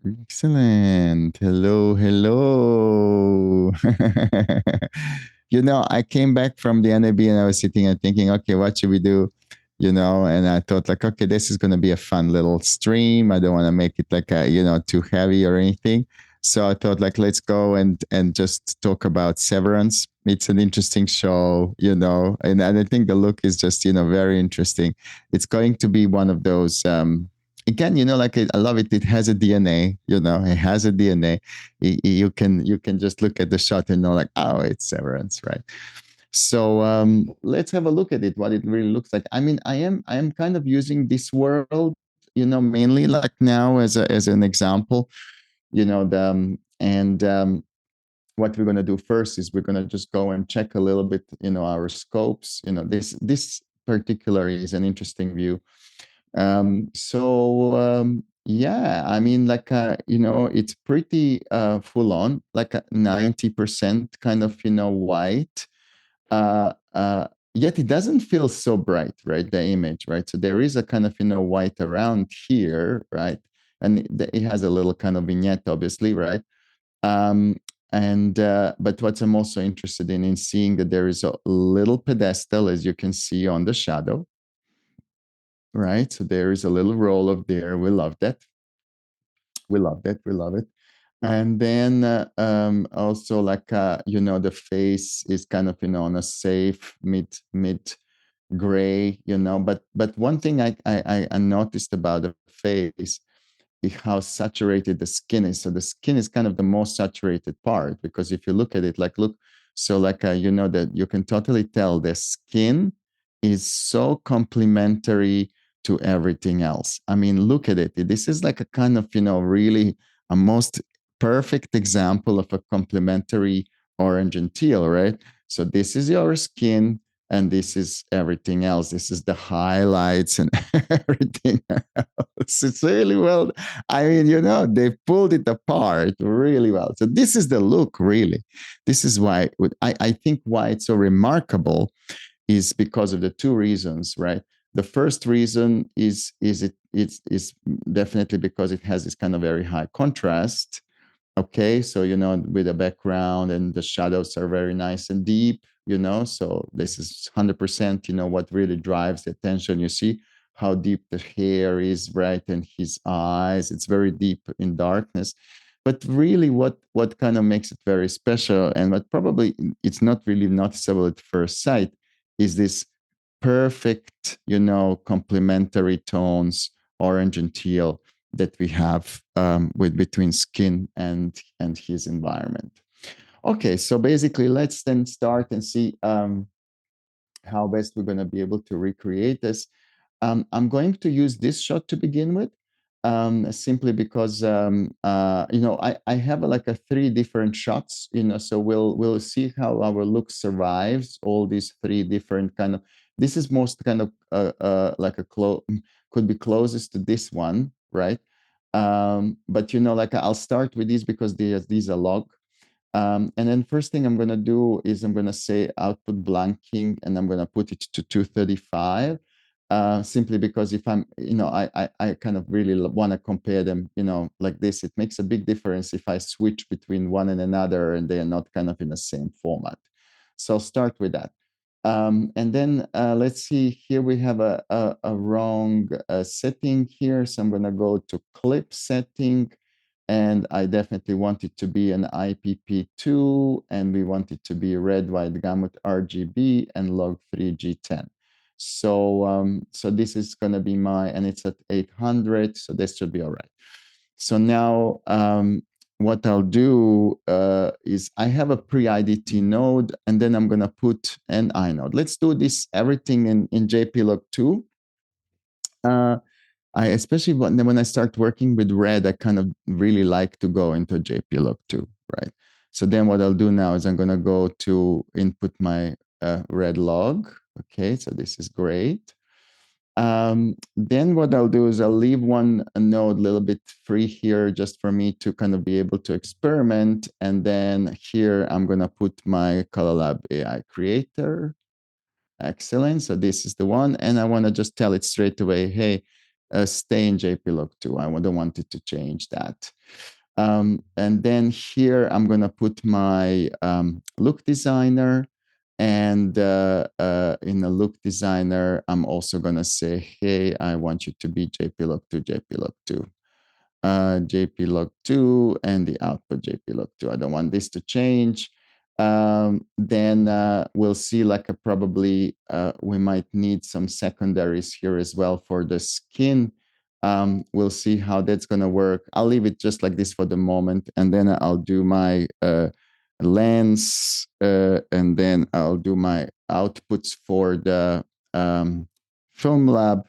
Excellent. Hello, hello. I came back from the NAB and I was sitting and thinking, okay, what should we do? And I thought like, okay, this is going to be a fun little stream. I don't want to make it like too heavy or anything. So I thought like, let's go and just talk about Severance. It's an interesting show, and I think the look is just, very interesting. It's going to be one of those, again, like I love it. It has a DNA, it has a DNA. You can just look at the shot and know like, oh, it's Severance, right? So let's have a look at it, what it really looks like. I mean, I am kind of using this world, mainly like now as an example, and what we're going to do first is we're going to just go and check a little bit, our scopes. This particular is an interesting view. Yeah, I mean, like it's pretty full on, like a 90% kind of white. Yet it doesn't feel so bright, right? The image, right? So there is a kind of white around here, right? And it has a little kind of vignette, obviously, right? Um, and but what I'm also interested in seeing that there is a little pedestal, as you can see on the shadow, right? So there is a little roll of there. We love that. We love that. We love it. And then also like the face is kind of on a safe mid gray, But one thing I noticed about the face is how saturated the skin is. So the skin is kind of the most saturated part, because if you look at it, like look, so like that you can totally tell the skin is so complementary to everything else. I mean, look at it. This is like a kind of really a most perfect example of a complementary orange and teal, right? So this is your skin, and this is everything else. This is the highlights and everything else. It's really well. I mean, they pulled it apart really well. So this is the look, really. This is why I think why it's so remarkable is because of the two reasons, right? The first reason is definitely because it has this kind of very high contrast. Okay, so with the background and the shadows are very nice and deep, so this is 100%, what really drives the attention. You see how deep the hair is, right? And his eyes, it's very deep in darkness. But really what kind of makes it very special, and what probably it's not really noticeable at first sight, is this perfect, complementary tones, orange and teal, that we have with between skin and his environment. Okay, so basically, let's then start and see how best we're going to be able to recreate this. I'm going to use this shot to begin with, simply because I have like a three different shots, so we'll see how our look survives all these three different kind of. This is most kind of like could be closest to this one, right? But like I'll start with these because these are log. And then first thing I'm going to do is I'm going to say output blanking, and I'm going to put it to 235, simply because if I'm, I kind of really want to compare them, like this. It makes a big difference if I switch between one and another and they are not kind of in the same format. So I'll start with that. And then let's see, here we have a wrong setting here. So I'm going to go to clip setting. And I definitely want it to be an IPP2, and we want it to be red, white, gamut, RGB, and log3G10. So this is going to be and it's at 800, so this should be all right. So now what I'll do is I have a pre-IDT node, and then I'm going to put an inode. Let's do this everything in JPlog2. Especially when I start working with red, I kind of really like to go into JPlog2, right? So then what I'll do now is I'm going to go to input my red log. Okay, so this is great. Then what I'll do is I'll leave one node a little bit free here just for me to kind of be able to experiment. And then here I'm going to put my Colourlab AI creator. Excellent. So this is the one. And I want to just tell it straight away, hey, stay in JPlog 2. I don't want it to change that. And then here I'm going to put my look designer. And in the look designer, I'm also going to say, hey, I want you to be JPlog2, JPlog2. JPlog2 and the output JPlog2. I don't want this to change. Then we'll see like probably we might need some secondaries here as well for the skin. We'll see how that's going to work. I'll leave it just like this for the moment. And then I'll do my lens and then I'll do my outputs for the Filmlab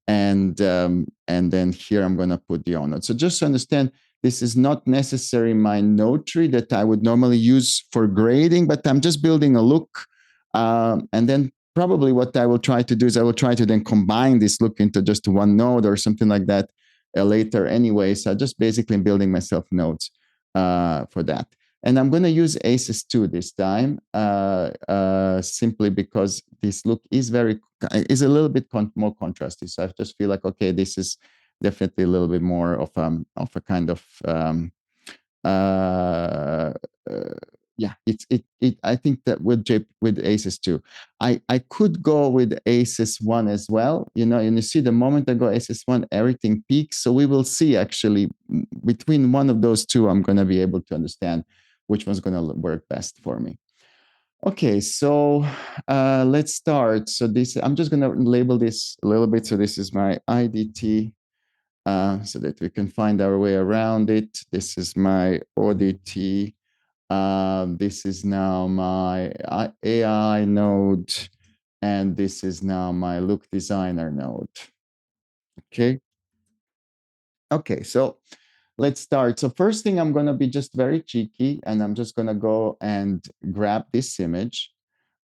and then here I'm going to put the on-node. So just to understand, this is not necessarily my node tree that I would normally use for grading, but I'm just building a look. And then probably what I will try to do is I will try to then combine this look into just one node or something like that later anyway. So I just basically building myself nodes for that. And I'm going to use ACES2 this time, simply because this look is a little bit more contrasty. So I just feel like, okay, this is definitely a little bit more of a kind of yeah. I think that with ACES2, I could go with ACES1 as well. And you see the moment I go ACES1, everything peaks. So we will see actually between one of those two, I'm going to be able to understand which one's going to work best for me. Okay, so let's start. So I'm just going to label this a little bit. So this is my IDT so that we can find our way around it. This is my ODT. This is now my AI node. And this is now my look designer node. Okay. Okay, so let's start. So first thing, I'm going to be just very cheeky, and I'm just going to go and grab this image.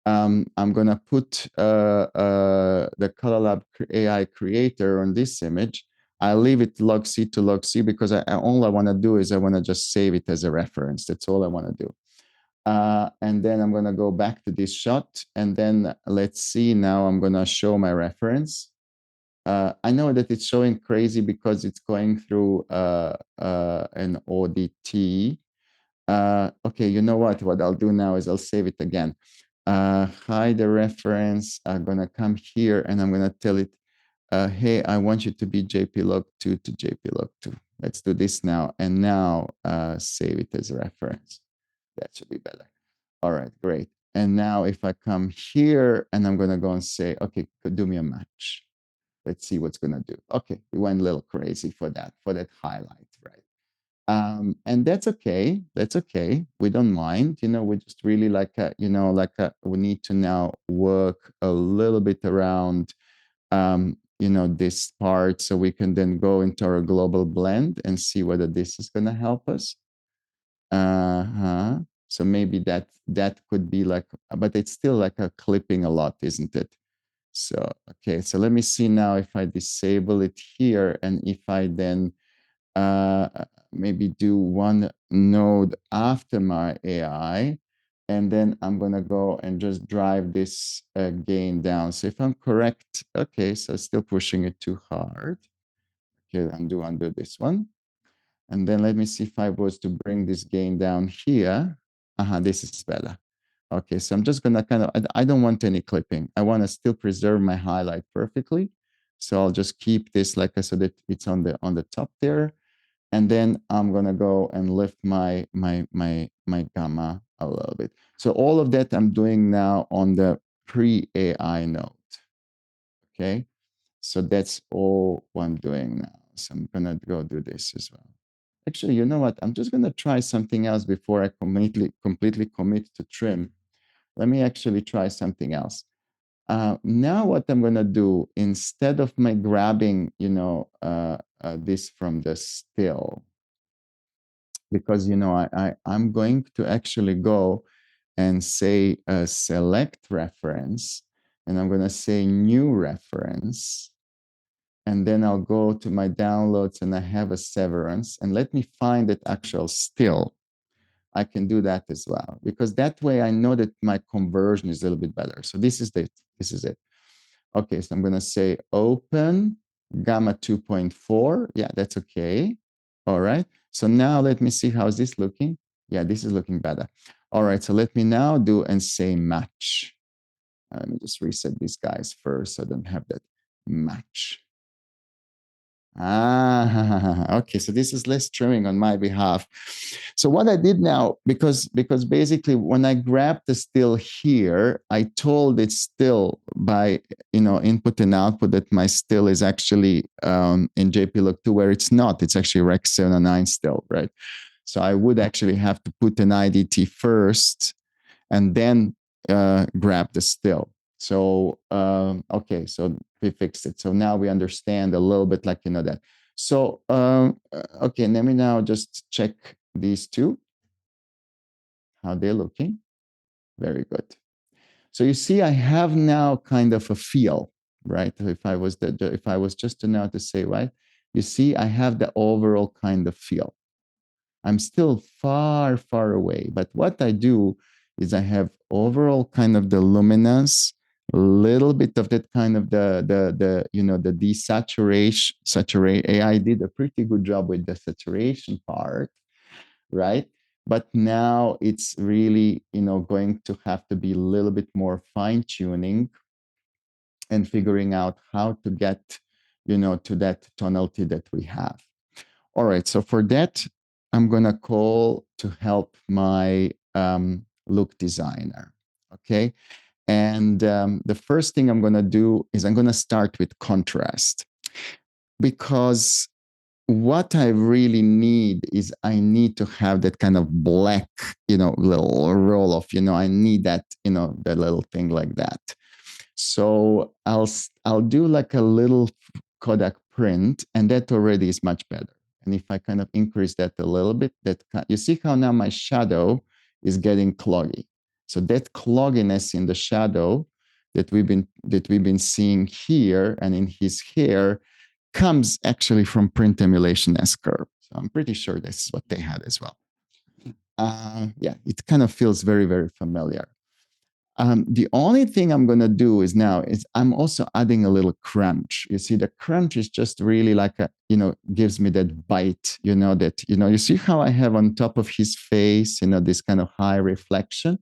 I'm going to put the Colourlab AI creator on this image. I'll leave it log C to log C because all I want to do is I want to just save it as a reference. That's all I want to do. And then I'm going to go back to this shot. And then let's see, now I'm going to show my reference. I know that it's showing crazy because it's going through an ODT. Okay, you know what? What I'll do now is I'll save it again. Hide the reference. I'm going to come here and I'm going to tell it, hey, I want you to be JPlog2 to JPlog2. Let's do this now. And now save it as a reference. That should be better. All right, great. And now if I come here and I'm going to go and say, okay, do me a match. Let's see what's going to do. Okay, we went a little crazy for that highlight, right? And that's okay. That's okay. We don't mind. We just really we need to now work a little bit around, this part so we can then go into our global blend and see whether this is going to help us. So maybe that could be like, but it's still like a clipping a lot, isn't it? So, okay, so let me see now if I disable it here and if I then maybe do one node after my AI, and then I'm going to go and just drive this gain down. So if I'm correct, okay, so still pushing it too hard. Okay, undo this one. And then let me see if I was to bring this gain down here. This is better. Okay, so I'm just gonna I don't want any clipping. I want to still preserve my highlight perfectly. So I'll just keep this so that it's on the top there. And then I'm gonna go and lift my gamma a little bit. So all of that I'm doing now on the pre-AI node. Okay, so that's all I'm doing now. So I'm gonna go do this as well. Actually, you know what? I'm just gonna try something else before I completely commit to trim. Let me actually try something else. Now what I'm going to do, instead of my grabbing, this from the still, because, I'm going to actually go and say select reference, and I'm going to say new reference. And then I'll go to my downloads and I have a severance, and let me find that actual still. I can do that as well, because that way I know that my conversion is a little bit better. So this is it. Okay, so I'm going to say open, gamma 2.4. Yeah, that's okay. All right. So now let me see how is this looking. Yeah, this is looking better. All right. So let me now do and say match. Let me just reset these guys first so I don't have that match. Okay. So this is less trimming on my behalf. So what I did now, because basically when I grabbed the still here, I told it still by input and output that my still is actually in JP Look 2 where it's not. It's actually Rec 709 still, right? So I would actually have to put an IDT first and then grab the still. So okay, so we fixed it. So now we understand a little bit like that. So okay, let me now just check these two, how they're looking. Very good. So you see, I have now kind of a feel, right? If I was just to now to say, right, you see, I have the overall kind of feel. I'm still far, far away. But what I do is I have overall kind of the luminance, a little bit of that kind of the desaturation. AI did a pretty good job with the saturation part, right? But now it's really going to have to be a little bit more fine tuning and figuring out how to get to that tonality that we have. All right, so for that, I'm gonna call to help my look designer, okay? And the first thing I'm gonna do is I'm gonna start with contrast because what I really need is I need to have that kind of black, little roll off, I need that, that little thing like that. So I'll do like a little Kodak print, and that already is much better. And if I kind of increase that a little bit, you see how now my shadow is getting cloggy. So that clogginess in the shadow that we've been seeing here and in his hair comes actually from print emulation S curve. So I'm pretty sure this is what they had as well. Yeah, it kind of feels very, very familiar. The only thing I'm going to do is I'm also adding a little crunch. You see, the crunch is just really like gives me that bite, you see how I have on top of his face, this kind of high reflection.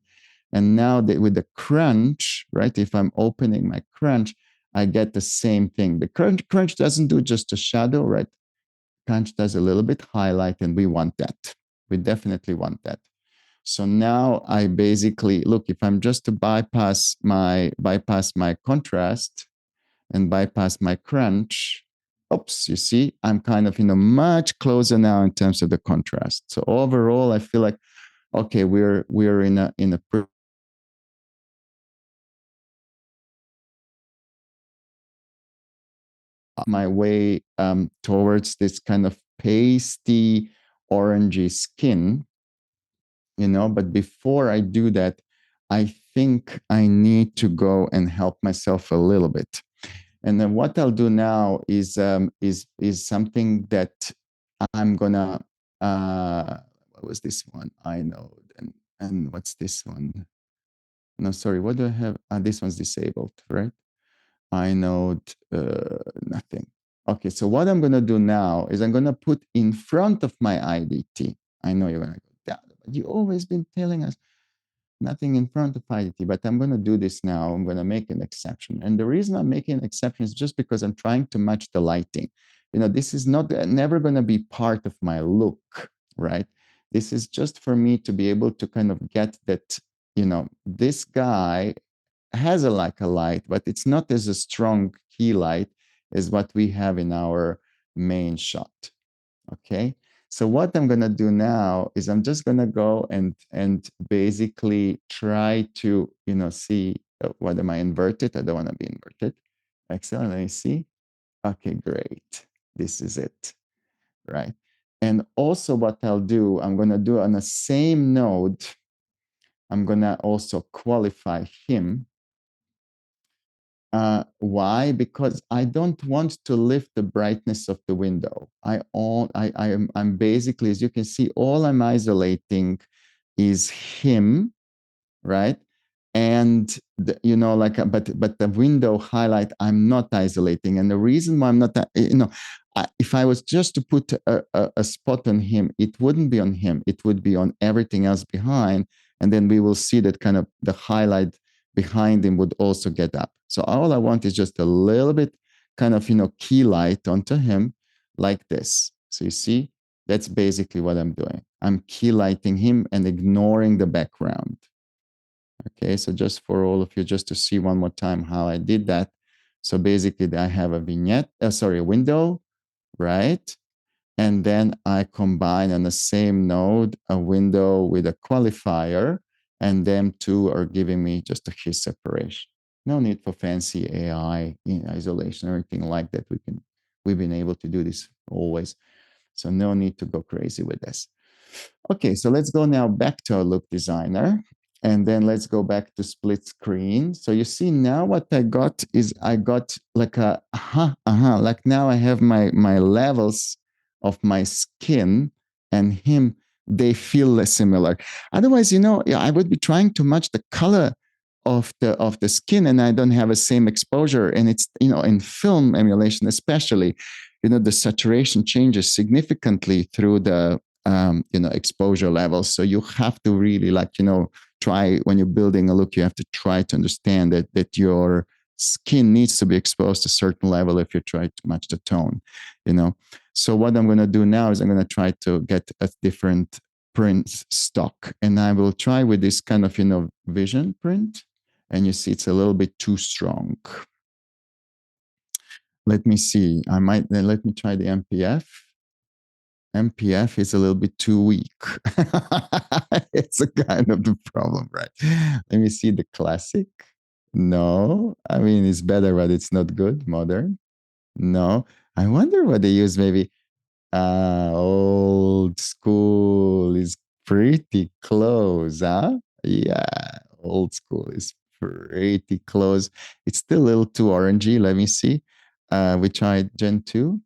And now with the crunch, right? If I'm opening my crunch, I get the same thing. The crunch doesn't do just a shadow, right? Crunch does a little bit highlight, and we want that. We definitely want that. So now I basically look, if I'm just to bypass my contrast and bypass my crunch, oops, you see, I'm kind of much closer now in terms of the contrast. So overall, I feel like, okay, we're in a my way towards this kind of pasty orangey skin, but before I do that, I think I need to go and help myself a little bit. And then what I'll do now is something that I'm gonna what was this one? I know. And what's this one? No, sorry, what do I have? This one's disabled, right? I know nothing. Okay, so what I'm gonna do now is I'm gonna put in front of my IDT. I know you're gonna go, Dad, but you always been telling us nothing in front of IDT, but I'm going to do this now. I'm going to make an exception. And the reason I'm making an exception is just because I'm trying to match the lighting. This is never going to be part of my look, right? This is just for me to be able to kind of get that, this guy has a light, but it's not as a strong key light as what we have in our main shot. Okay. So what I'm going to do now is I'm just going to go and basically try to, see what am I inverted? I don't want to be inverted. Excellent. Let me see. Okay, great. This is it. Right. And also what I'll do, I'm going to do on the same node, I'm going to also qualify him. Why? Because I don't want to lift the brightness of the window. I'm basically, as you can see, all I'm isolating is him, right? and but the window highlight I'm not isolating, and the reason why I'm not, if I was just to put a spot on him, it wouldn't be on him, it would be on everything else behind, and then we will see that kind of the highlight behind him would also get up. So all I want is just a little bit kind of key light onto him like this. So you see, that's basically what I'm doing. I'm key lighting him and ignoring the background. Okay, so just for all of you, just to see one more time how I did that. So basically, I have a vignette, a window, right? And then I combine on the same node a window with a qualifier, and them two are giving me just a hue separation. No need for fancy AI isolation or anything like that. We've been able to do this always. So no need to go crazy with this. Okay, so let's go now back to our look designer, and then let's go back to split screen. So you see now what I got is I got like like now I have my levels of my skin and him, they feel less similar. Otherwise, I would be trying to match the color of the skin, and I don't have the same exposure. And it's, in film emulation especially, the saturation changes significantly through the exposure levels. So you have to really try, when you're building a look, you have to try to understand that your skin needs to be exposed to a certain level if you try to match the tone, So what I'm going to do now is I'm going to try to get a different print stock, and I will try with this kind of, vision print. And you see it's a little bit too strong. Let me see. Let me try the MPF. MPF is a little bit too weak. It's a kind of the problem, right? Let me see the classic. No, I mean, it's better, but it's not good. Modern. No, I wonder what they use. Maybe old school is pretty close, huh? Yeah, old school is pretty close. It's still a little too orangey. Let me see. We tried Gen 2.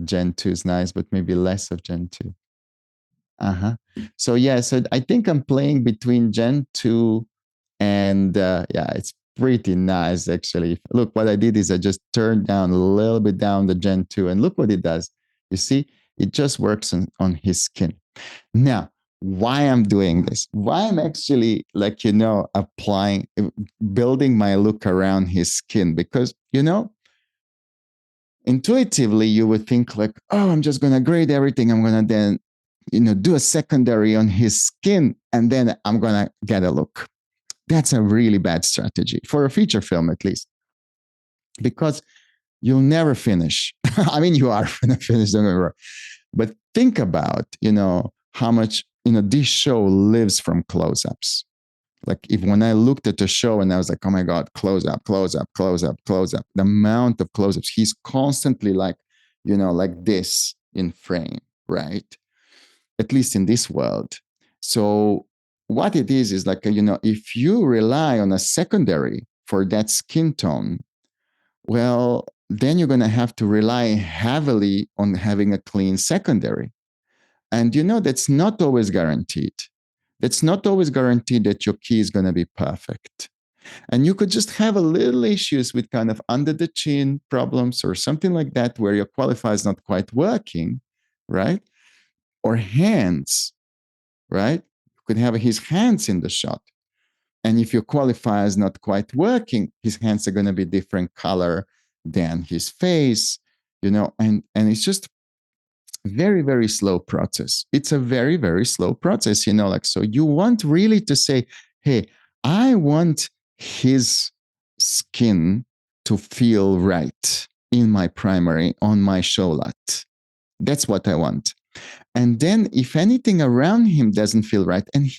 Gen 2 is nice, but maybe less of Gen 2. Uh-huh. So yeah, so I think I'm playing between Gen 2 and it's pretty nice actually. Look, what I did is I just turned down a little bit down the Gen 2, and look what it does. You see, it just works on his skin. Now, why I'm doing this, why I'm actually applying, building my look around his skin, because, intuitively you would think like, oh, I'm just going to grade everything. I'm going to then, do a secondary on his skin, and then I'm going to get a look. That's a really bad strategy for a feature film, at least, because you'll never finish. I mean, you are going to finish, don't get me wrong. But think about, how much, this show lives from close-ups. Like when I looked at the show and I was like, oh my God, close up, close up, close up, close up. The amount of close-ups, he's constantly like this in frame, right? At least in this world. So what it is like, if you rely on a secondary for that skin tone, well, then you're going to have to rely heavily on having a clean secondary. And that's not always guaranteed. It's not always guaranteed that your key is going to be perfect. And you could just have a little issues with kind of under the chin problems or something like that, where your qualifier is not quite working, right? Or hands, right? You could have his hands in the shot. And if your qualifier is not quite working, his hands are going to be different color than his face, and it's just very, very slow process. It's a very, very slow process, so you want really to say, hey, I want his skin to feel right in my primary, on my show lot. That's what I want. And then if anything around him doesn't feel right, and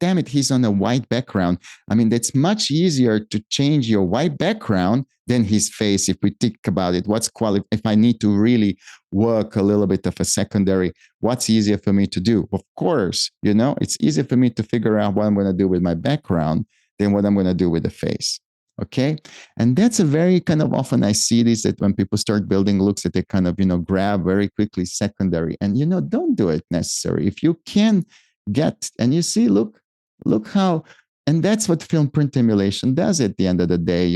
damn it, he's on a white background. I mean, it's much easier to change your white background than his face. If we think about it, if I need to really work a little bit of a secondary, what's easier for me to do? Of course, it's easier for me to figure out what I'm going to do with my background than what I'm going to do with the face. Okay. And that's a very kind of often I see this, that when people start building looks that they kind of, grab very quickly secondary, and, don't do it necessary. If you can get, and you see, look how, And that's what film print emulation does at the end of the day.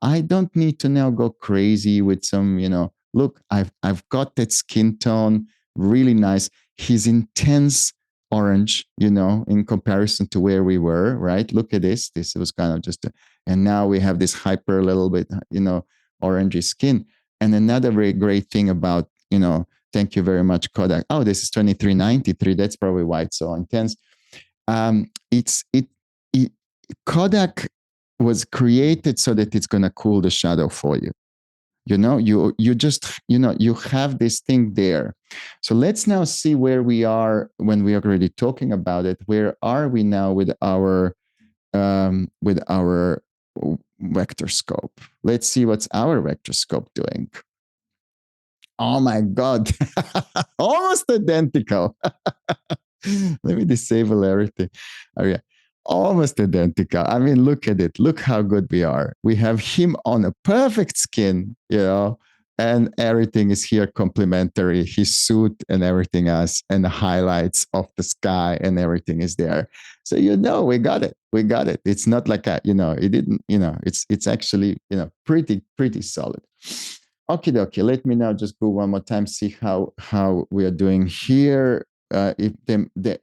I don't need to now go crazy with some, look, I've got that skin tone really nice. He's intense orange, in comparison to where we were, right? Look at this. This was kind of and now we have this hyper little bit, orangey skin. And another very great thing about, thank you very much, Kodak. Oh, this is 2393. That's probably why it's so intense. It's it Kodak was created so that it's going to cool the shadow for you. You just you have this thing there. So let's now see where we are when we are already talking about it. Where are we now with our vector scope? Let's see what's our vector scope doing. Oh my God, almost identical. Let me disable everything. Oh, yeah. Almost identical. I mean, look at it. Look how good we are. We have him on a perfect skin, and everything is here complementary. His suit and everything else, and the highlights of the sky and everything is there. So we got it. We got it. It's not like it didn't. It's actually pretty solid. Okay, let me now just go one more time, see how we are doing here. If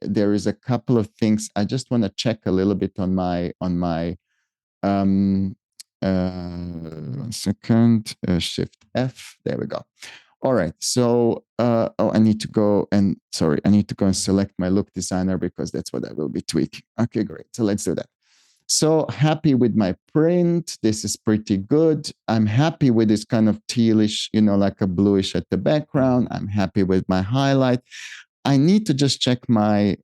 there is a couple of things, I just want to check a little bit on my 1 second, Shift F. There we go. All right. So, I need to go and select my look designer because that's what I will be tweaking. Okay, great. So let's do that. So happy with my print. This is pretty good. I'm happy with this kind of tealish, like a bluish at the background. I'm happy with my highlight. I need to just check my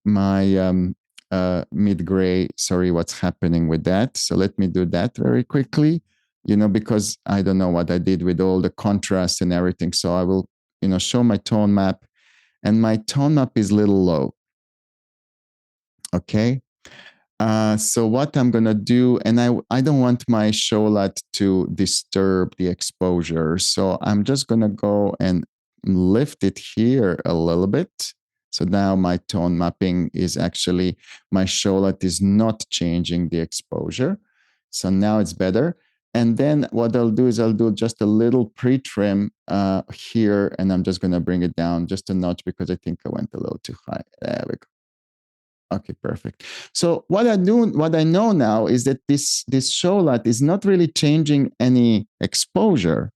mid gray. Sorry, what's happening with that? So let me do that very quickly. Because I don't know what I did with all the contrast and everything. So I will, show my tone map, and my tone map is a little low. Okay. So what I'm going to do, and I don't want my show light to disturb the exposure. So I'm just going to go and lift it here a little bit. So now my tone mapping is actually, my show light is not changing the exposure. So now it's better. And then what I'll do is I'll do just a little pre-trim here, and I'm just going to bring it down just a notch because I think I went a little too high. There we go. Okay, perfect. So what I know now is that this show light is not really changing any exposure,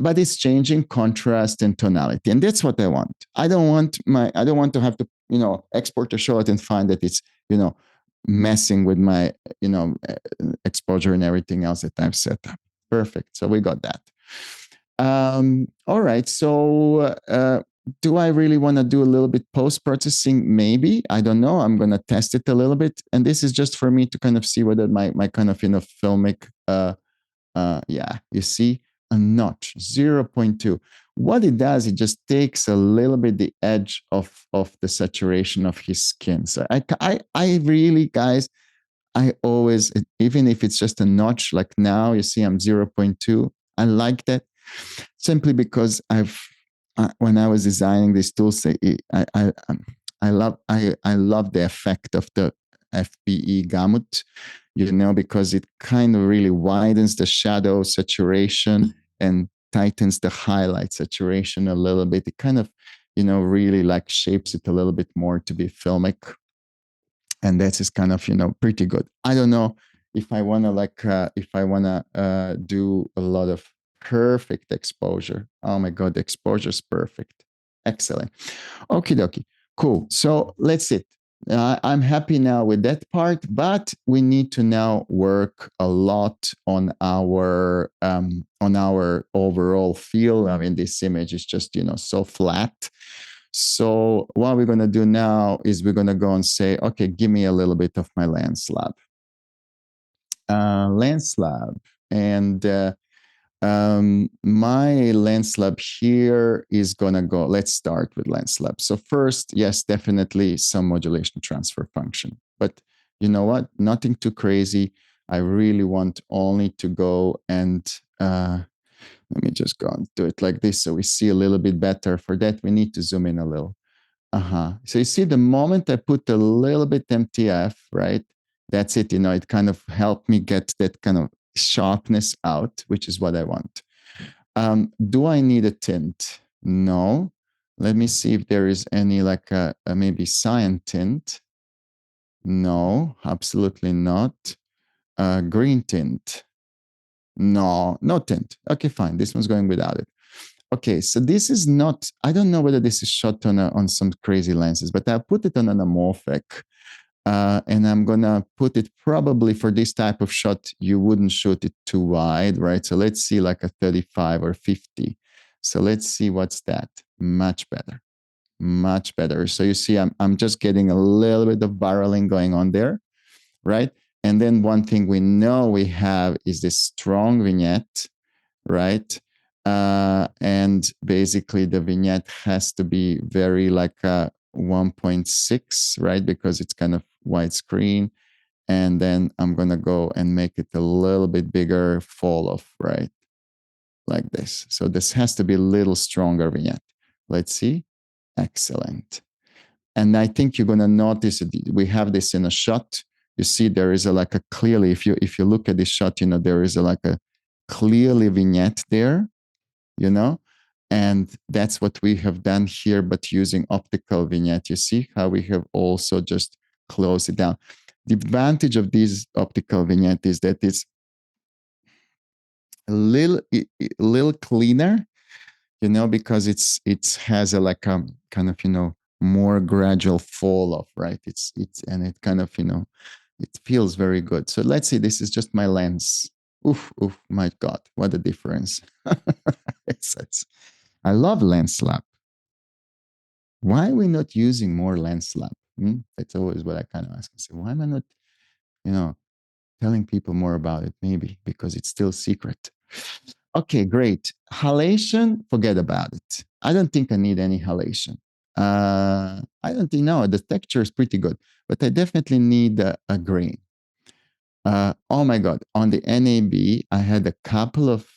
but it's changing contrast and tonality, and that's what I want. I don't want to have to export the show light and find that it's messing with my exposure and everything else that I've set up. Perfect. So we got that. All right. So do I really want to do a little bit post-processing? Maybe. I don't know. I'm going to test it a little bit. And this is just for me to kind of see whether my kind of, filmic, you see a notch, 0.2. What it does, it just takes a little bit the edge of the saturation of his skin. So I really, guys, I always, even if it's just a notch, like now, you see I'm 0.2. I like that simply because when I was designing this tool, I love the effect of the FBE gamut, because it kind of really widens the shadow saturation and tightens the highlight saturation a little bit. It kind of, really like shapes it a little bit more to be filmic. And that is kind of, pretty good. I don't know if I want to do a lot of perfect exposure. Oh my God, the exposure is perfect. Excellent. Okie dokie. Cool. So let's see. I'm happy now with that part, but we need to now work a lot on our overall feel. I mean, this image is just so flat. So what we're going to do now is we're going to go and say, okay, give me a little bit of my Lancelab. Lancelab. And my Lancelab here is going to go, let's start with Lancelab. So first, yes, definitely some modulation transfer function. But you know what? Nothing too crazy. I really want only to go and let me just go and do it like this so we see a little bit better. For that, we need to zoom in a little. So you see, the moment I put a little bit MTF, right? That's it. It kind of helped me get that kind of sharpness out, which is what I want. Do I need a tint? No. Let me see if there is any like a maybe cyan tint. No, absolutely not. Green tint. No, no tint. Okay, fine. This one's going without it. Okay, so this is not, I don't know whether this is shot on some crazy lenses, but I'll put it on an amorphic. And I'm gonna put it probably for this type of shot, you wouldn't shoot it too wide, right? So let's see like a 35 or 50. So let's see what's that. Much better, much better. So you see, I'm just getting a little bit of barreling going on there, right? And then one thing we know we have is this strong vignette, right? And basically the vignette has to be very like a 1.6, right? Because it's kind of widescreen. And then I'm going to go and make it a little bit bigger, fall off, right? Like this. So this has to be a little stronger vignette. Let's see. Excellent. And I think you're going to notice we have this in a shot. You see, there is like a clearly, if you look at this shot, there is like a clearly vignette there, and that's what we have done here, but using optical vignette. You see how we have also just closed it down. The advantage of this optical vignette is that it's a little cleaner, because it has a like a kind of more gradual fall off, right? It's and it kind of it feels very good. So let's see. This is just my lens. Oof, my God, what a difference! it's I love LensLab. Why are we not using more LensLab? That's always what I kind of ask. I say, why am I not, telling people more about it? Maybe because it's still secret. Okay, great. Halation, forget about it. I don't think I need any halation. I don't think, no, the texture is pretty good, but I definitely need a grain. Oh my God. On the NAB, I had a couple of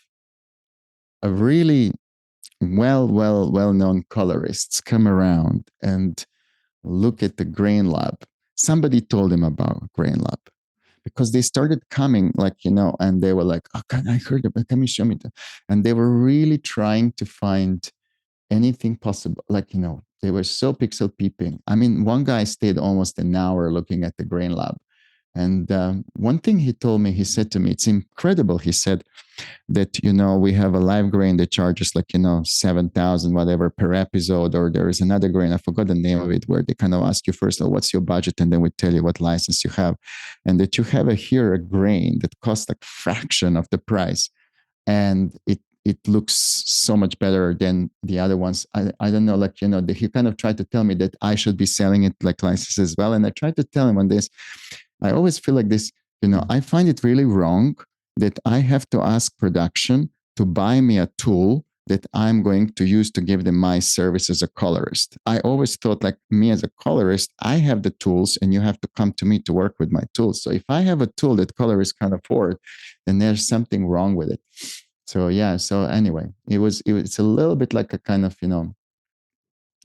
really well-known colorists come around and look at the grain lab. Somebody told him about grain lab because they started coming and they were like, oh God, I heard about, can you show me that? And they were really trying to find anything possible. They were so pixel peeping. I mean, one guy stayed almost an hour looking at the grain lab. And one thing he told me, he said to me, it's incredible. He said that, we have a live grain that charges 7,000 whatever per episode, or there is another grain, I forgot the name of it, where they kind of ask you first, what's your budget? And then we tell you what license you have. And that you have here a grain that costs like fraction of the price. And it looks so much better than the other ones. I don't know, he kind of tried to tell me that I should be selling it like license as well. And I tried to tell him on this, I always feel like this, I find it really wrong that I have to ask production to buy me a tool that I'm going to use to give them my service as a colorist. I always thought like me as a colorist, I have the tools and you have to come to me to work with my tools. So if I have a tool that colorists can't afford, then there's something wrong with it. So yeah, so anyway, it's a little bit like a kind of,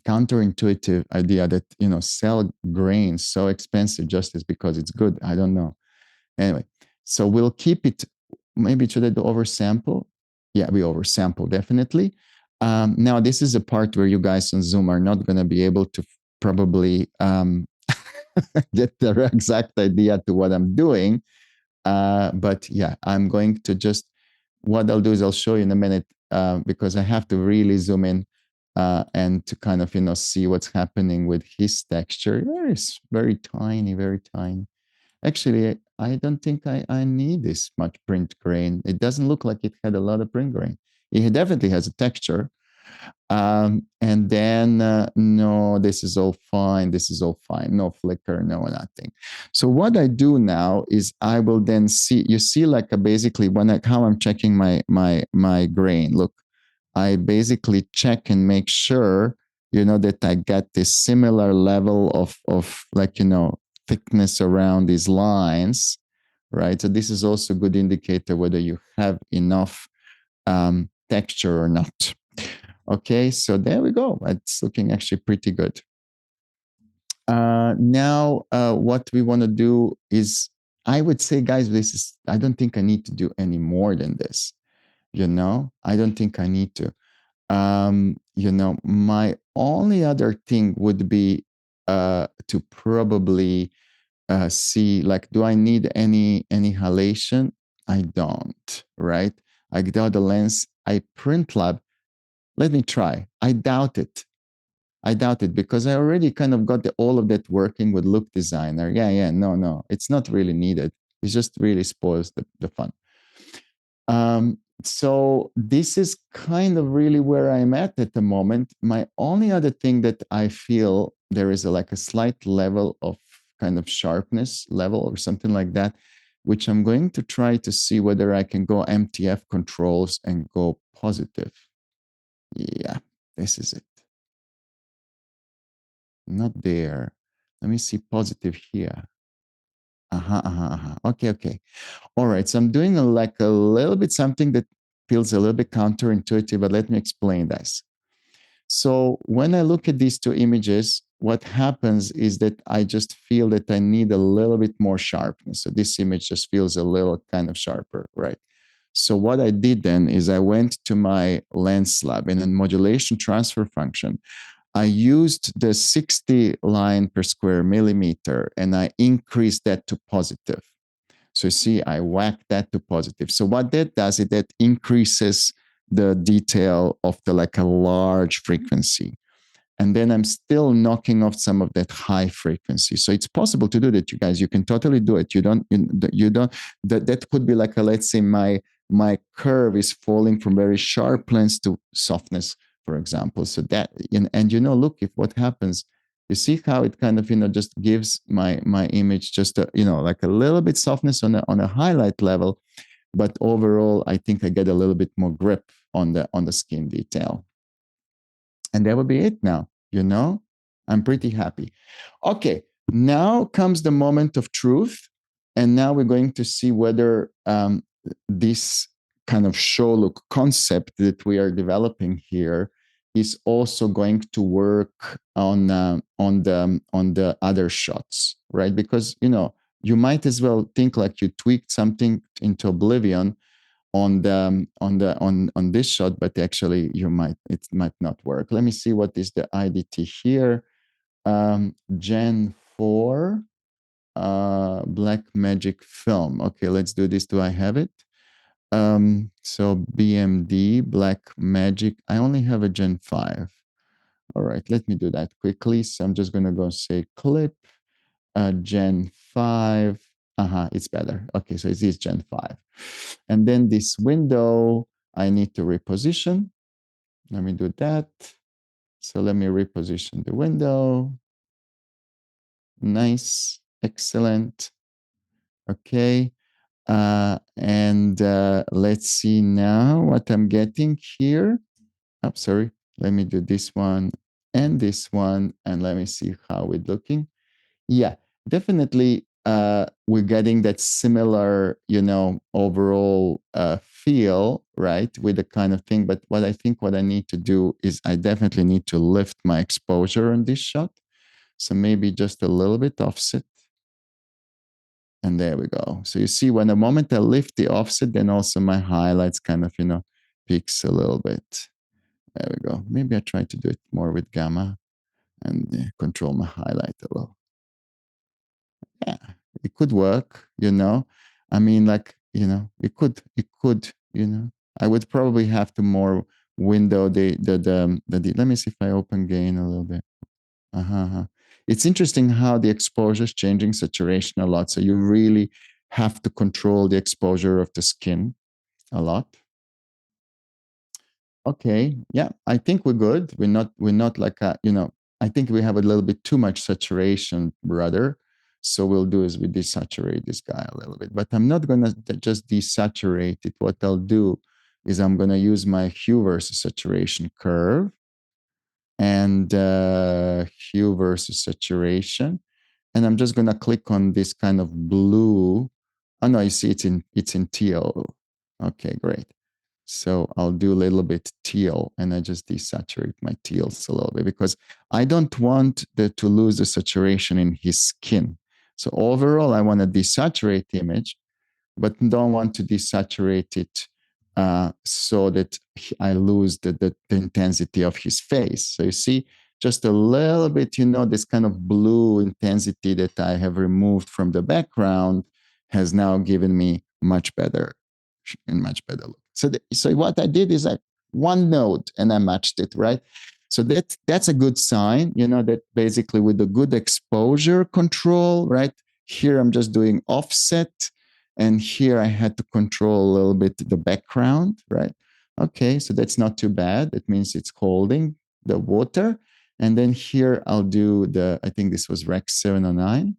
counterintuitive idea that, sell grain so expensive just as because it's good. I don't know. Anyway, so we'll keep it. Maybe should I do oversample? Yeah, we oversample definitely. Now, this is a part where you guys on Zoom are not going to be able to probably get the exact idea to what I'm doing. But yeah, I'm going to just, what I'll do is I'll show you in a minute because I have to really zoom in and to kind of, see what's happening with his texture. Very, very tiny, very tiny. Actually, I don't think I need this much print grain. It doesn't look like it had a lot of print grain. It definitely has a texture. And then, no, this is all fine. This is all fine. No flicker, no nothing. So what I do now is I will then see, you see like basically how I'm checking my grain. Look, I basically check and make sure, that I get this similar level of thickness around these lines, right? So this is also a good indicator whether you have enough texture or not. Okay, so there we go. It's looking actually pretty good. now what we want to do is, I would say, guys, I don't think I need to do any more than this. I don't think I need to. My only other thing would be to probably see, like, do I need any halation? I don't, right? I get out the lens, I print lab. Let me try. I doubt it. Because I already kind of got all of that working with Look Designer. Yeah, no, it's not really needed. It just really spoils the fun. So this is kind of really where I'm at the moment. My only other thing that I feel there is like a slight level of kind of sharpness level or something like that, which I'm going to try to see whether I can go MTF controls and go positive. Yeah, this is it. Not there. Let me see positive here. Okay. All right. So I'm doing like a little bit something that feels a little bit counterintuitive, but let me explain this. So when I look at these two images, what happens is that I just feel that I need a little bit more sharpness. So this image just feels a little kind of sharper, right? So what I did then is I went to my lens lab and in modulation transfer function, I used the 60 line per square millimeter and I increased that to positive. So you see, I whacked that to positive. So what that does is that increases the detail of the like a large frequency. And then I'm still knocking off some of that high frequency. So it's possible to do that, you guys. You can totally do it. You don't, that could be like let's say my curve is falling from very sharp lens to softness, for example. So that, and look, if what happens, you see how it kind of, just gives my image just like a little bit softness on a highlight level, but overall, I think I get a little bit more grip on the skin detail. And that would be it now. I'm pretty happy. Okay, now comes the moment of truth. And now we're going to see whether this kind of show look concept that we are developing here is also going to work on the other shots, right? Because you might as well think like you tweaked something into oblivion on this shot, but actually it might not work. Let me see what is the IDT here. Gen 4 Black Magic film. Okay, let's do this. Do I have it? So BMD Black Magic. I only have a Gen 5. All right, let me do that quickly. So I'm just gonna go say clip Gen 5. It's better. Okay, so it is Gen 5. And then this window, I need to reposition. Let me do that. So let me reposition the window. Nice, excellent. Okay. And let's see now what I'm getting here. Oh, sorry. Let me do this one and this one, and let me see how we're looking. Yeah, definitely. We're getting that similar, overall feel, right, with the kind of thing. But what I need to do is I definitely need to lift my exposure on this shot. So maybe just a little bit offset. And there we go. So you see, when the moment I lift the offset, then also my highlights kind of, peaks a little bit. There we go. Maybe I try to do it more with gamma and control my highlight a little. Yeah, it could work, I mean, like, it could, I would probably have to more window let me see if I open gain a little bit. It's interesting how the exposure is changing saturation a lot. So you really have to control the exposure of the skin a lot. Okay, yeah, I think we're good. We're not like I think we have a little bit too much saturation, brother. So we'll do is we desaturate this guy a little bit. But I'm not gonna just desaturate it. What I'll do is I'm gonna use my hue versus saturation curve and hue versus saturation. And I'm just gonna click on this kind of blue. Oh no, you see it's in teal. Okay, great. So I'll do a little bit teal, and I just desaturate my teals a little bit because I don't want to lose the saturation in his skin. So overall, I want to desaturate the image, but don't want to desaturate it so that I lose the intensity of his face. So you see, just a little bit, this kind of blue intensity that I have removed from the background has now given me much better look. So what I did is one node and I matched it, right? So that's a good sign, that basically with the good exposure control, right? Here I'm just doing offset, and here I had to control a little bit the background, right? Okay, so that's not too bad. It means it's holding the water. And then here I'll do I think this was Rec 709.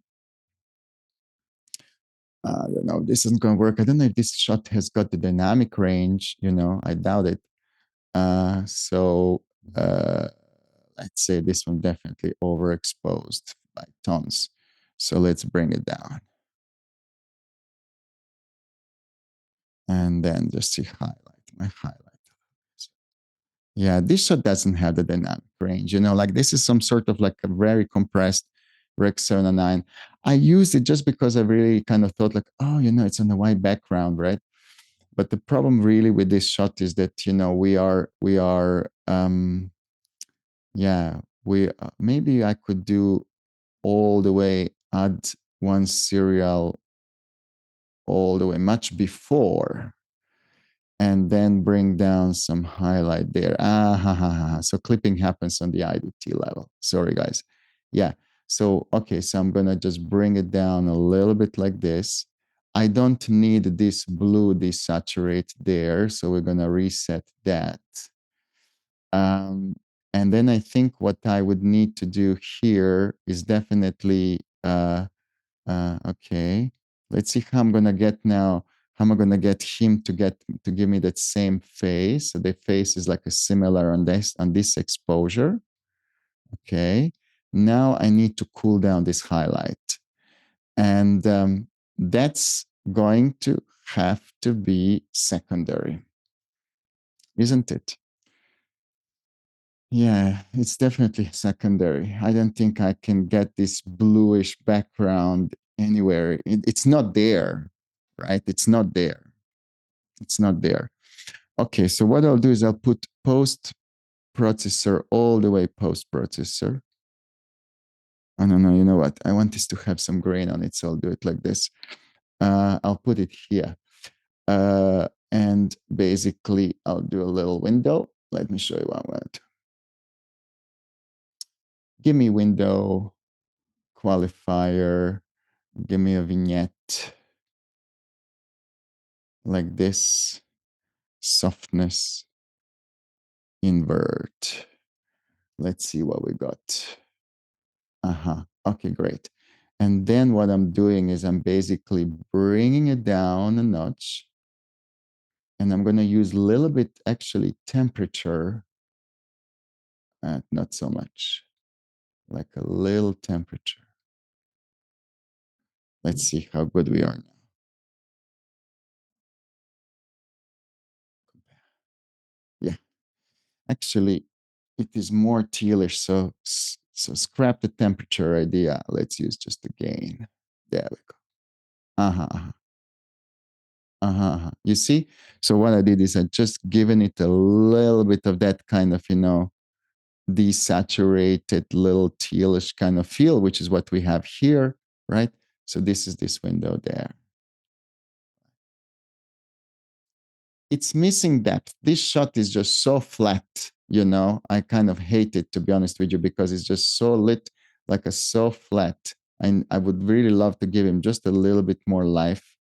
I don't know, this isn't going to work. I don't know if this shot has got the dynamic range, I doubt it. So let's say this one definitely overexposed by tons. So let's bring it down. And then just see my highlight. Yeah, this shot doesn't have the dynamic range. Like this is some sort of like a very compressed Rec 709. I used it just because I really kind of thought like, oh, it's on the white background, right? But the problem really with this shot is that, we maybe I could do all the way, add one surreal all the way much before, and then bring down some highlight there. So clipping happens on the IDT level. Sorry, guys. Yeah. So, okay. So I'm going to just bring it down a little bit like this. I don't need this blue desaturate there. So we're going to reset that. And then I think what I would need to do here is definitely, okay, let's see how I'm going to get now. How am I going to get him to give me that same face? So the face is like a similar on this exposure. Okay. Now I need to cool down this highlight. And that's going to have to be secondary, isn't it? Yeah, it's definitely secondary. I don't think I can get this bluish background anywhere. It's not there, right? It's not there. It's not there. Okay, so what I'll do is I'll put post processor all the way post processor. Oh, no, you know what? I want this to have some grain on it, so I'll do it like this. I'll put it here. And basically, I'll do a little window. Let me show you what I want. Give me window, qualifier, give me a vignette like this, softness, invert. Let's see what we got. Okay, great. And then what I'm doing is I'm basically bringing it down a notch, and I'm going to use a little bit actually temperature, not so much, like a little temperature. Let's see how good we are now. Yeah, actually, it is more tealish, so scrap the temperature idea. Let's use just the gain. There we go. You see? So what I did is I just given it a little bit of that kind of, desaturated little tealish kind of feel, which is what we have here, right? So this is this window there. It's missing depth. This shot is just so flat, I kind of hate it, to be honest with you, because it's just so lit, like a so flat. And I would really love to give him just a little bit more life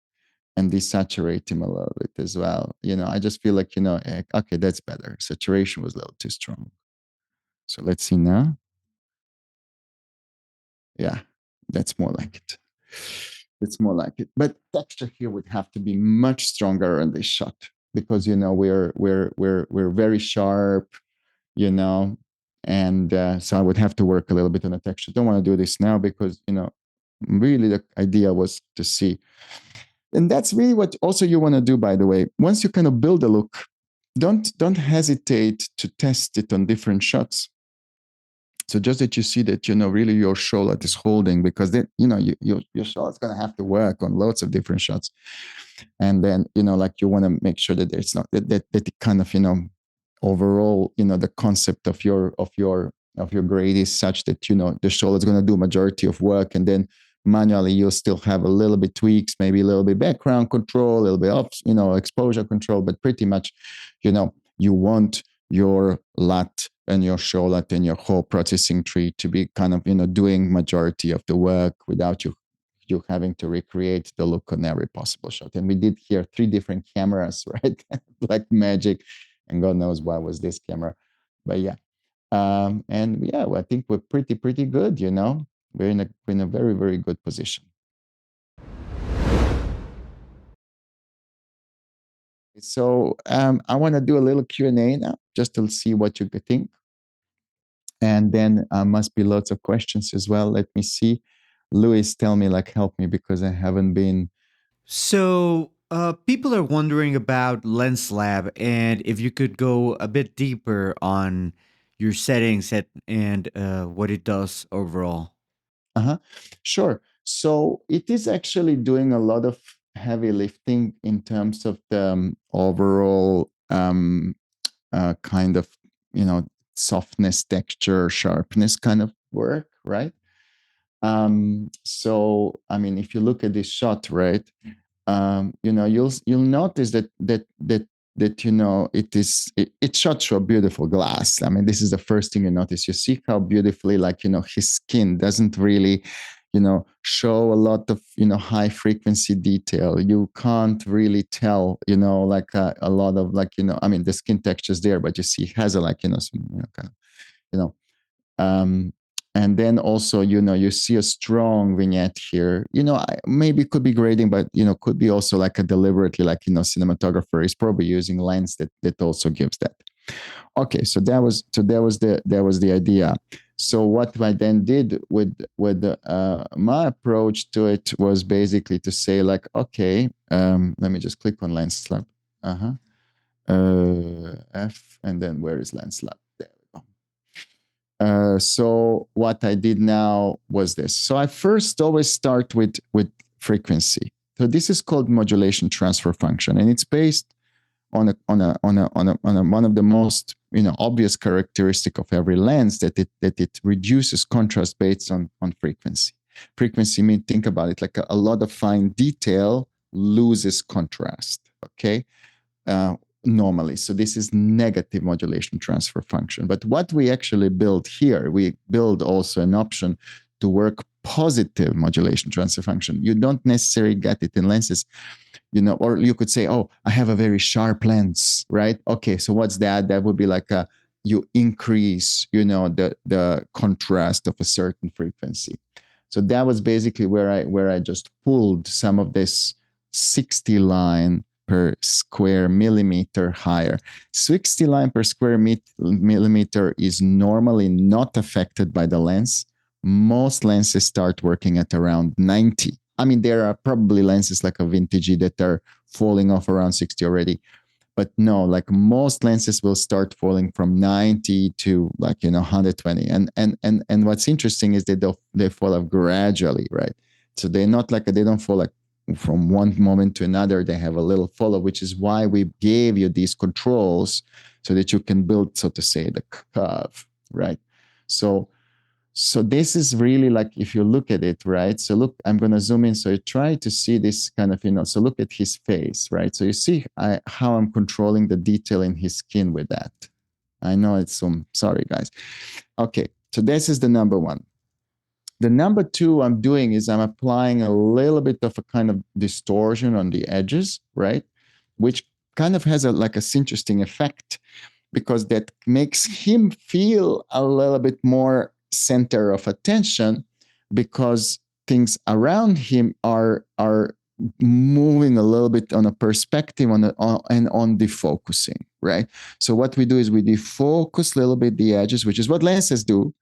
and desaturate him a little bit as well. I just feel like, okay, that's better. Saturation was a little too strong. So let's see now. Yeah, that's more like it. It's more like it. But texture here would have to be much stronger in this shot because we're very sharp, and so I would have to work a little bit on the texture. Don't want to do this now because really the idea was to see, and that's really what also you want to do. By the way, once you kind of build a look, don't hesitate to test it on different shots. So just that you see that, really your shoulder is holding, because then, your shoulder is going to have to work on lots of different shots. And then, like you want to make sure that there's not that it kind of, overall, the concept of your grade is such that, the shoulder is going to do majority of work. And then manually you'll still have a little bit tweaks, maybe a little bit background control, a little bit of, exposure control, but pretty much, you want your lat and your show lat and your whole processing tree to be kind of, doing majority of the work without you having to recreate the look on every possible shot. And we did here 3 different cameras, right? Like magic. And God knows why was this camera. But yeah. And yeah, well, I think we're pretty good, We're in a very, very good position. So I want to do a little Q&A now, just to see what you think. And then must be lots of questions as well. Let me see. Louis, tell me, help me, because I haven't been. So, people are wondering about Lenslab and if you could go a bit deeper on your settings and what it does overall. Uh-huh. Sure. So it is actually doing a lot of heavy lifting in terms of the overall kind of, softness, texture, sharpness kind of work, right? So, I mean, if you look at this shot, right, you'll notice that it's shot through a beautiful glass. I mean, this is the first thing you notice. You see how beautifully, his skin doesn't really, show a lot of, high frequency detail. You can't really tell, a lot of I mean, the skin texture is there, but you see, it has a some, kind of, you know, um, and then also, you see a strong vignette here. Maybe it could be grading, but could be also like a deliberately, cinematographer is probably using lens that also gives that. Okay, so that was the idea. So what I then did with my approach to it was basically to say, okay, let me just click on lens slab. F, and then where is lens slab? There we go. So what I did now was this. So I first always start with frequency. So this is called modulation transfer function, and it's based on one of the most obvious characteristic of every lens, that it reduces contrast based on frequency. Frequency means, think about it, like a lot of fine detail loses contrast. Okay. Normally. So this is negative modulation transfer function. But what we actually build here, we build also an option to work positive modulation transfer function. You don't necessarily get it in lenses, or you could say, oh, I have a very sharp lens, right? Okay, so what's that? That would be you increase, the contrast of a certain frequency. So that was basically where I just pulled some of this 60 line per square millimeter higher. 60 line per square millimeter is normally not affected by the lens. Most lenses start working at around 90. I mean, there are probably lenses like a vintage that are falling off around 60 already. But no, most lenses will start falling from 90 to 120. And what's interesting is that they fall off gradually, right? So they're not they don't fall from one moment to another. They have a little fall off, which is why we gave you these controls so that you can build, so to say, the curve, right? So this is really if you look at it, right? So look, I'm going to zoom in. So you try to see this kind of, so look at his face, right? So you see how I'm controlling the detail in his skin with that. I know it's some, sorry guys. Okay, so this is the number one. The number two I'm doing is I'm applying a little bit of a kind of distortion on the edges, right? Which kind of has a interesting effect, because that makes him feel a little bit more center of attention, because things around him are moving a little bit on a perspective and on defocusing, right? So what we do is we defocus a little bit the edges, which is what lenses do.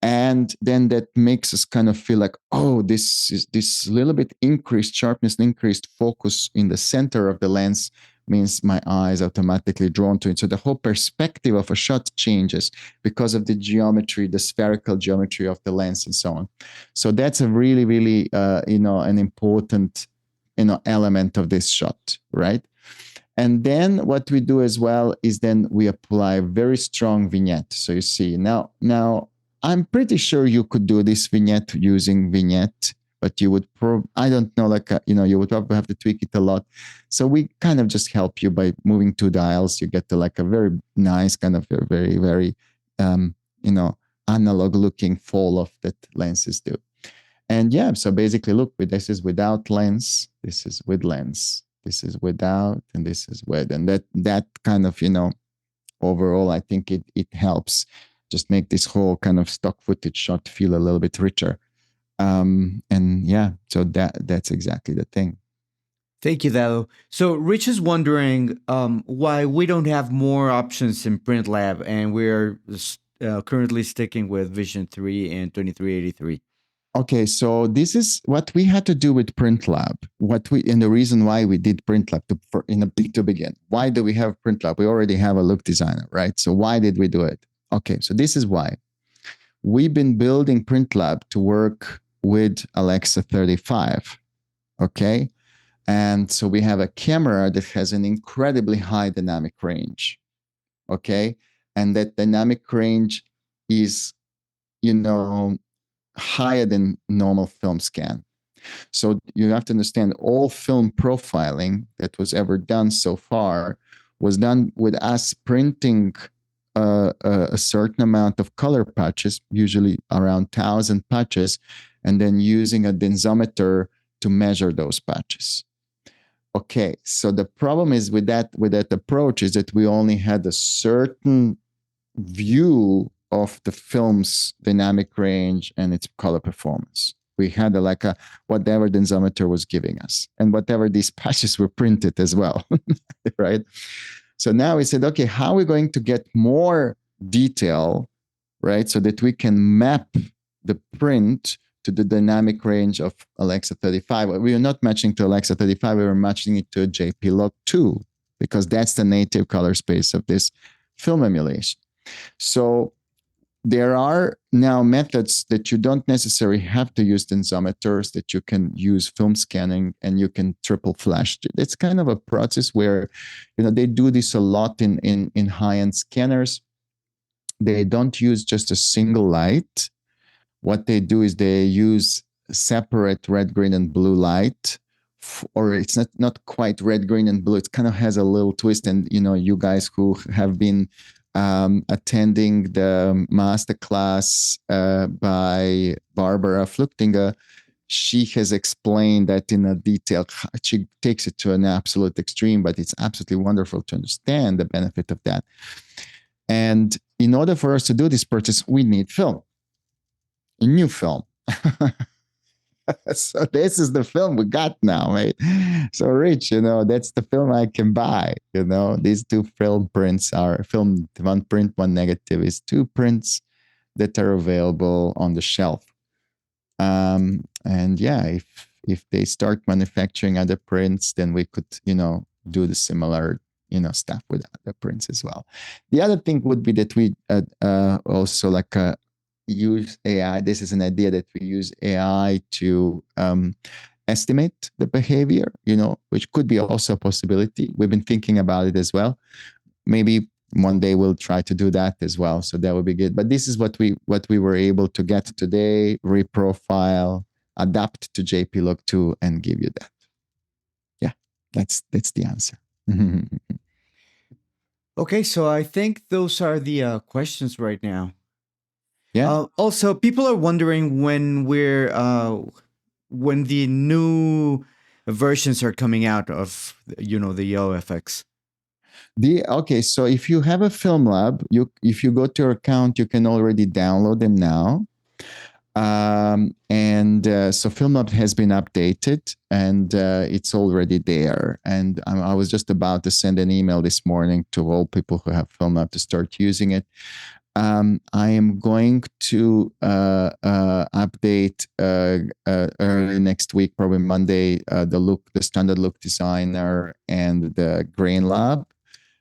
And then that makes us kind of feel oh, this is this little bit increased sharpness, increased focus in the center of the lens means my eye is automatically drawn to it. So the whole perspective of a shot changes because of the geometry, the spherical geometry of the lens and so on. So that's a really, really, an important, element of this shot, right? And then what we do as well is then we apply very strong vignette. So you see now I'm pretty sure you could do this vignette using vignette, but you would I don't know, you would probably have to tweak it a lot. So we kind of just help you by moving two dials. You get to like a very nice kind of a very, very, analog looking fall off that lenses do. And yeah, so basically, look, this is without lens, this is with lens, this is without, and this is with. And that kind of, overall, I think it helps just make this whole kind of stock footage shot feel a little bit richer. And yeah, so that's exactly the thing. Thank you, Dado. So Rich is wondering why we don't have more options in Filmlab, and we're currently sticking with Vision 3 and 2383. Okay, so this is what we had to do with Filmlab. And the reason why we did Filmlab to begin. Why do we have Filmlab? We already have a look designer, right? So why did we do it? Okay, so this is why. We've been building Filmlab to work with Alexa 35. Okay, and so we have a camera that has an incredibly high dynamic range. Okay, and that dynamic range is, higher than normal film scan. So you have to understand all film profiling that was ever done so far was done with us printing a certain amount of color patches, usually around 1,000 patches, and then using a densometer to measure those patches. Okay, so the problem is with that approach is that we only had a certain view of the film's dynamic range and its color performance. We had whatever densometer was giving us and whatever these patches were printed as well, right? So now we said, okay, how are we going to get more detail, right? So that we can map the print to the dynamic range of Alexa 35. We are not matching to Alexa 35, we were matching it to a JP Log 2 because that's the native color space of this film emulation. So there are now methods that you don't necessarily have to use densometers, that you can use film scanning and you can triple flash. It's kind of a process where, they do this a lot in high-end scanners. They don't use just a single light. What they do is they use separate red, green, and blue light, or it's not quite red, green, and blue. It kind of has a little twist. And, you guys who have been attending the masterclass by Barbara Fluchtinger, she has explained that in a detail. She takes it to an absolute extreme, but it's absolutely wonderful to understand the benefit of that. And in order for us to do this purchase, we need film, a new film. So this is the film we got now, right? So Rich, that's the film I can buy. These two film prints are one print, one negative is two prints that are available on the shelf. And yeah, if they start manufacturing other prints, then we could, do the similar, stuff with other prints as well. The other thing would be that we also use AI. This is an idea that we use AI to estimate the behavior, which could be also a possibility. We've been thinking about it as well. Maybe one day we'll try to do that as well. So that would be good. But this is what we were able to get today, reprofile, adapt to JP-Log 2 and give you that. Yeah, that's the answer. Okay, so I think those are the questions right now. Yeah. Also, people are wondering when the new versions are coming out of the OFX. Okay, so if you have a Filmlab, if you go to your account, you can already download them now. So Filmlab has been updated and it's already there. And I was just about to send an email this morning to all people who have Filmlab to start using it. I am going to update early next week, probably Monday, the standard look designer and the grain lab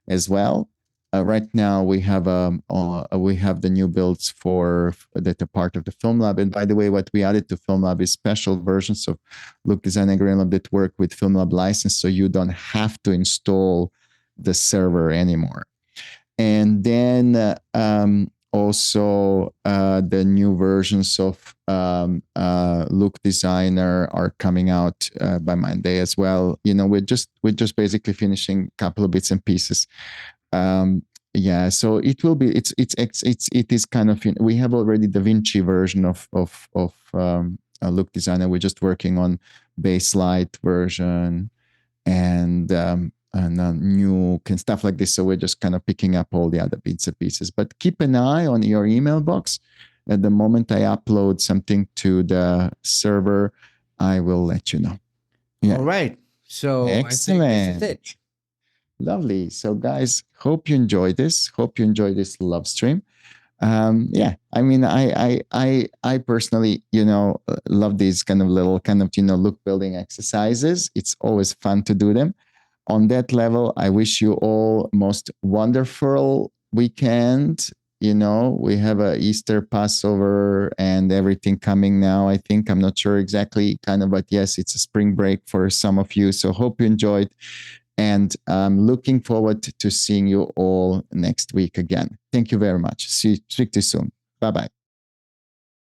as well. Right now, we have the new builds for that are part of the Filmlab. And by the way, what we added to Filmlab is special versions of Look Design and Grain Lab that work with Filmlab license, so you don't have to install the server anymore. And then also the new versions of Look Designer are coming out by Monday as well. We're just basically finishing a couple of bits and pieces. Yeah, so it will be. It is kind of. We have already Da Vinci version of Look Designer. We're just working on Baselight version and new and stuff like this. So we're just kind of picking up all the other bits and pieces. But keep an eye on your email box. At the moment I upload something to the server, I will let you know. Yeah. All right. So excellent. I think this is it. Lovely. So guys, hope you enjoy this. Hope you enjoy this love stream. Yeah, I mean, I personally, love these kind of little look building exercises. It's always fun to do them. On that level, I wish you all most wonderful weekend. We have a Easter, Passover, and everything coming now. I think I'm not sure exactly, but yes, it's a spring break for some of you. So hope you enjoyed. And I'm looking forward to seeing you all next week again. Thank you very much. Speak to you soon. Bye-bye.